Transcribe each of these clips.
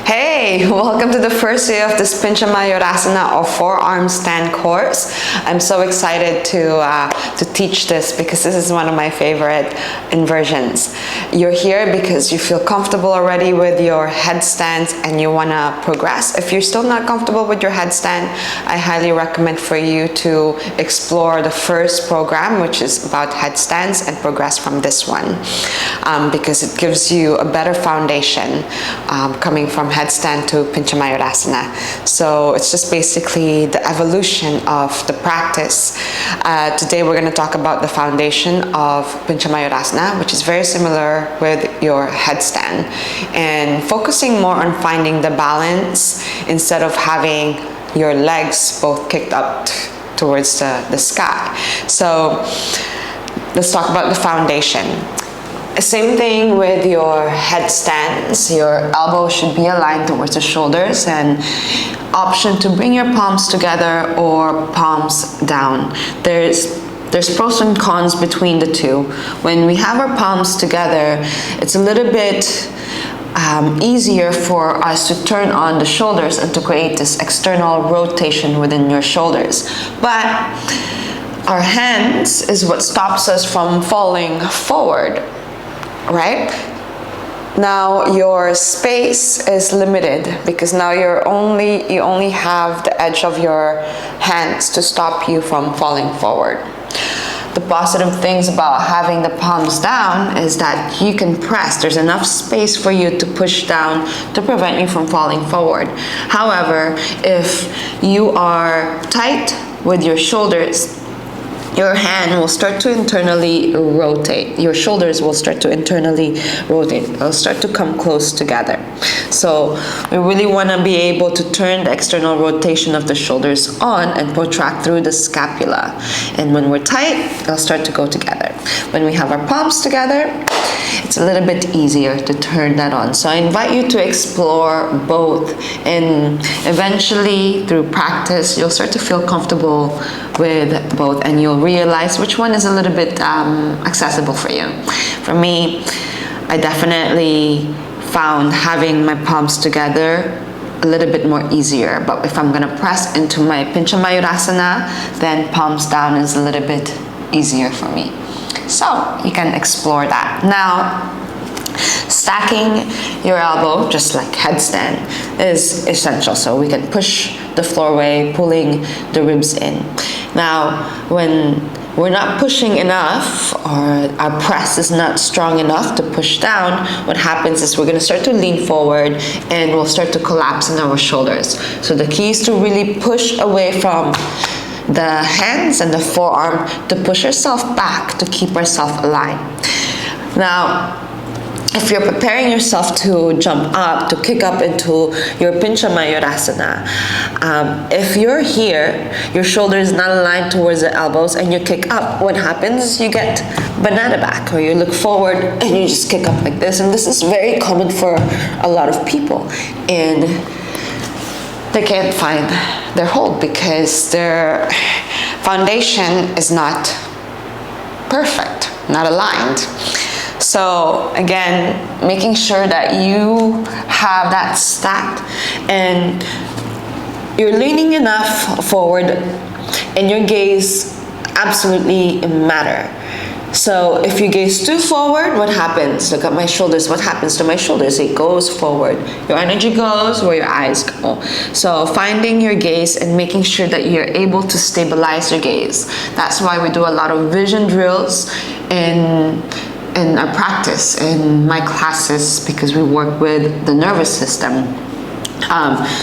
Hey, welcome to the first day of this Pincha Mayurasana or forearm stand course. I'm so excited to teach this because this is one of my favorite inversions. You're here because you feel comfortable already with your headstands and you want to progress. If you're still not comfortable with your headstand, I highly recommend for you to explore the first program, which is about headstands, and progress from this one because it gives you a better foundation coming from headstand to Pincha Mayurasana. So it's just basically the evolution of the practice. Today we're going to talk about the foundation of Pincha Mayurasana, which is very similar with your headstand, and focusing more on finding the balance instead of having your legs both kicked up towards the sky. So let's talk about the foundation. Same thing with your headstands. Your elbows should be aligned towards the shoulders, and option to bring your palms together or palms down. There's pros and cons between the two. When we have our palms together, it's a little bit easier for us to turn on the shoulders and to create this external rotation within your shoulders. But our hands is what stops us from falling forward. Right? Now your space is limited because now you only have the edge of your hands to stop you from falling forward. The positive things about having the palms down is that you can press. There's enough space for you to push down to prevent you from falling forward. However, if you are tight with your shoulders, your hand will start to internally rotate. Your shoulders will start to internally rotate. They'll start to come close together. So we really want to be able to turn the external rotation of the shoulders on and protract through the scapula. And when we're tight, they'll start to go together. When we have our palms together, it's a little bit easier to turn that on. So I invite you to explore both, and eventually through practice, you'll start to feel comfortable with both, and you'll realize which one is a little bit accessible for you. For me, I definitely found having my palms together a little bit more easier, but if I'm gonna press into my Pincha Mayurasana, then palms down is a little bit easier for me. So you can explore that. Now, stacking your elbow, just like headstand, is essential. So we can push the floor away, pulling the ribs in. Now, when we're not pushing enough, or our press is not strong enough to push down, what happens is we're going to start to lean forward and we'll start to collapse in our shoulders. So the key is to really push away from the hands and the forearm to push yourself back to keep yourself aligned. Now, if you're preparing yourself to jump up, to kick up into your Pincha Mayurasana, if you're here, your shoulder is not aligned towards the elbows and you kick up, what happens is you get banana back, or you look forward and you just kick up like this. And this is very common for a lot of people. And they can't find their hold because their foundation is not perfect, not aligned. So again, making sure that you have that stacked and you're leaning enough forward and your gaze absolutely matter. So if you gaze too forward, what happens? Look at my shoulders. What happens to my shoulders? It goes forward. Your energy goes where your eyes go. So finding your gaze and making sure that you're able to stabilize your gaze. That's why we do a lot of vision drills in our practice, in my classes, because we work with the nervous system.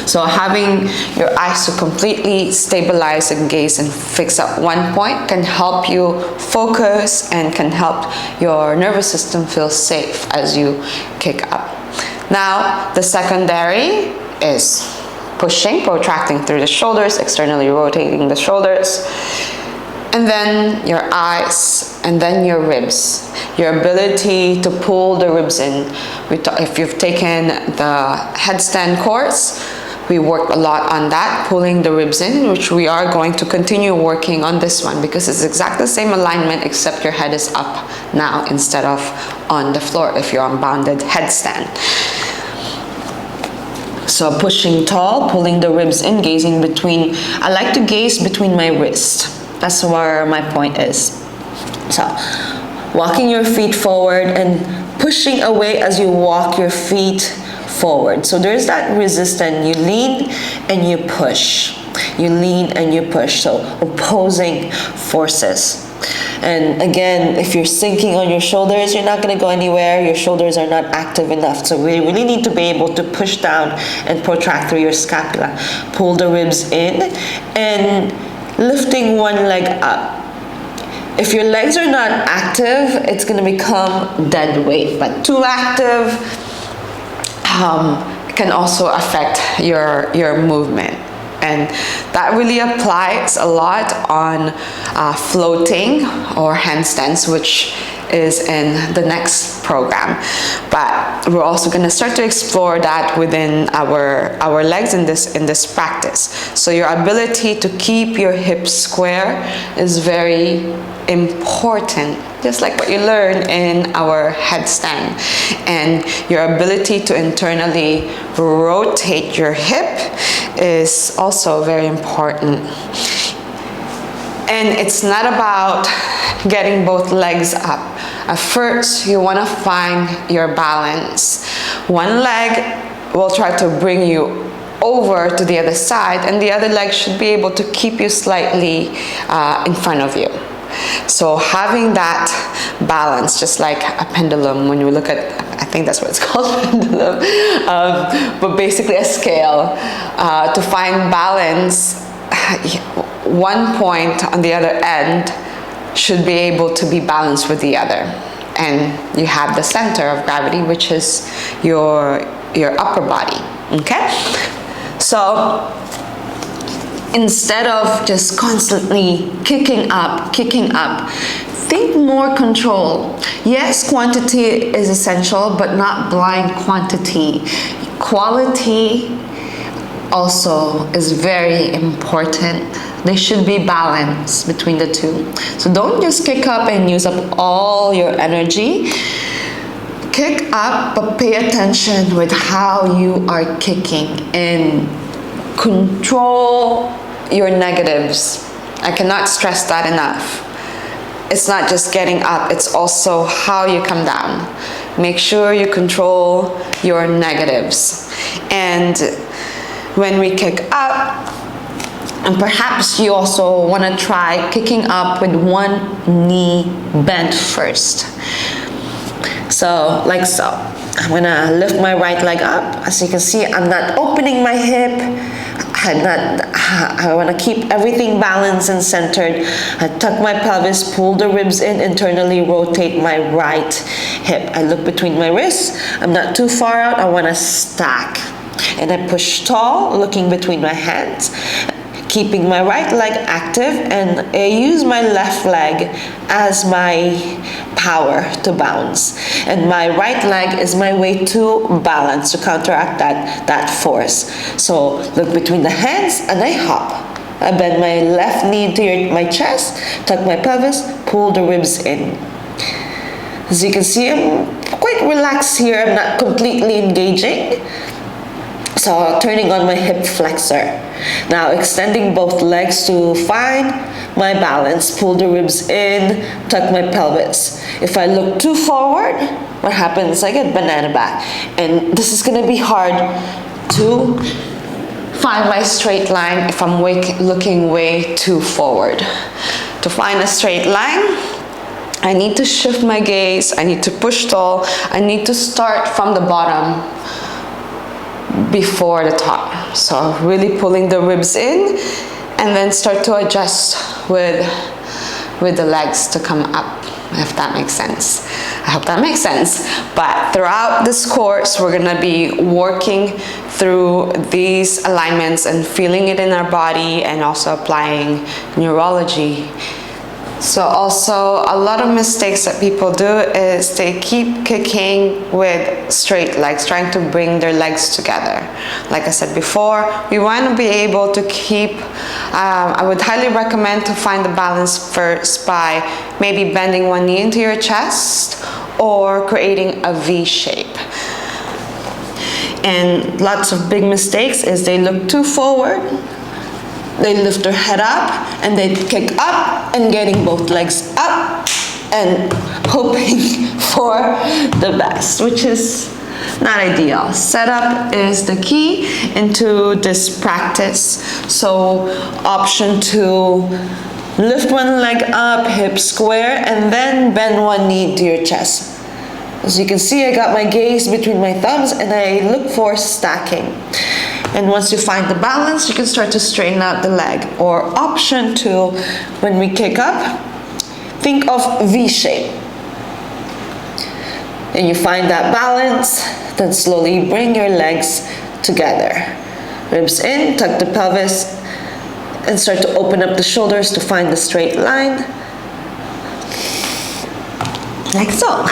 So having your eyes to completely stabilize and gaze and fix at one point can help you focus and can help your nervous system feel safe as you kick up. Now, the secondary is pushing, protracting through the shoulders, externally rotating the shoulders, and then your eyes, and then your ribs. Your ability to pull the ribs in. If you've taken the headstand course, we worked a lot on that, pulling the ribs in, which we are going to continue working on this one because it's exactly the same alignment except your head is up now instead of on the floor if you're on bounded headstand. So pushing tall, pulling the ribs in, gazing between, I like to gaze between my wrist. That's where my point is. So walking your feet forward and pushing away as you walk your feet forward. So there's that resistance. You lean and you push. You lean and you push. So opposing forces. And again, if you're sinking on your shoulders, you're not going to go anywhere. Your shoulders are not active enough. So we really need to be able to push down and protract through your scapula. Pull the ribs in and lifting one leg up. If your legs are not active, it's going to become dead weight. But too active can also affect your movement. And that really applies a lot on floating or handstands, which is in the next program. But we're also going to start to explore that within our legs in this practice. So your ability to keep your hips square is very important, just like what you learn in our headstand. And your ability to internally rotate your hip is also very important. And it's not about getting both legs up. At first, you want to find your balance. One leg will try to bring you over to the other side, and the other leg should be able to keep you slightly in front of you. So having that balance, just like a pendulum, when you look at, I think that's what it's called, pendulum, but basically a scale, to find balance, one point on the other end should be able to be balanced with the other. And you have the center of gravity, which is your upper body, okay? So instead of just constantly kicking up, think more control. Yes, quantity is essential, but not blind quantity. Quality also is very important. They should be balanced between the two. So don't just kick up and use up all your energy. Kick up, but pay attention with how you are kicking and control your negatives. I cannot stress that enough. It's not just getting up, it's also how you come down. Make sure you control your negatives. And when we kick up, and perhaps you also want to try kicking up with one knee bent first. So, like so. I'm gonna lift my right leg up. As you can see, I'm not opening my hip. I want to keep everything balanced and centered. I tuck my pelvis, pull the ribs in, internally rotate my right hip. I look between my wrists. I'm not too far out. I want to stack. And I push tall, looking between my hands, keeping my right leg active, and I use my left leg as my power to bounce. And my right leg is my way to balance, to counteract that force. So look between the hands and I hop. I bend my left knee to my chest, tuck my pelvis, pull the ribs in. As you can see, I'm quite relaxed here. I'm not completely engaging. So turning on my hip flexor. Now extending both legs to find my balance. Pull the ribs in, tuck my pelvis. If I look too forward, what happens? I get banana back. And this is gonna be hard to find my straight line if I'm looking way too forward. To find a straight line, I need to shift my gaze, I need to push tall, I need to start from the bottom before the top. So really pulling the ribs in and then start to adjust with the legs to come up, if that makes sense. I hope that makes sense. But throughout this course, we're gonna be working through these alignments and feeling it in our body and also applying neurology. So also a lot of mistakes that people do is they keep kicking with straight legs, trying to bring their legs together. Like I said before, we want to be able to keep, I would highly recommend to find the balance first by maybe bending one knee into your chest or creating a V shape. and lots of big mistakes is they look too forward, they lift their head up, and they kick up and getting both legs up and hoping for the best, which is not ideal. Setup is the key into this practice. So option 2, lift one leg up, hip square, and then bend one knee to your chest. As you can see, I got my gaze between my thumbs and I look for stacking. And once you find the balance, you can start to straighten out the leg. Or option 2, when we kick up, think of V shape. And you find that balance, then slowly bring your legs together. Ribs in, tuck the pelvis, and start to open up the shoulders to find the straight line. Like so.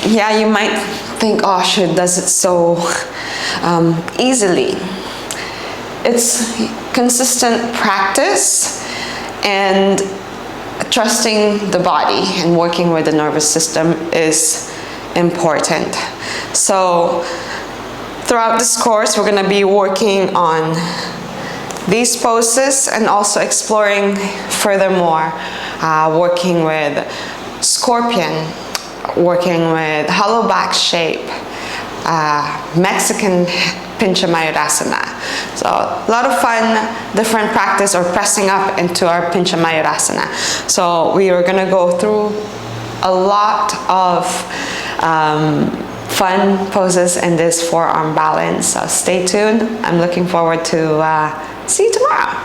Yeah, you might think, oh, she does it so easily. It's consistent practice and trusting the body and working with the nervous system is important. So throughout this course, we're going to be working on these poses and also exploring furthermore, working with scorpion, working with hollow back shape, Mexican Pincha Mayurasana. So a lot of fun, different practice or pressing up into our Pincha Mayurasana. So we are going to go through a lot of fun poses in this forearm balance. So stay tuned. I'm looking forward to see you tomorrow.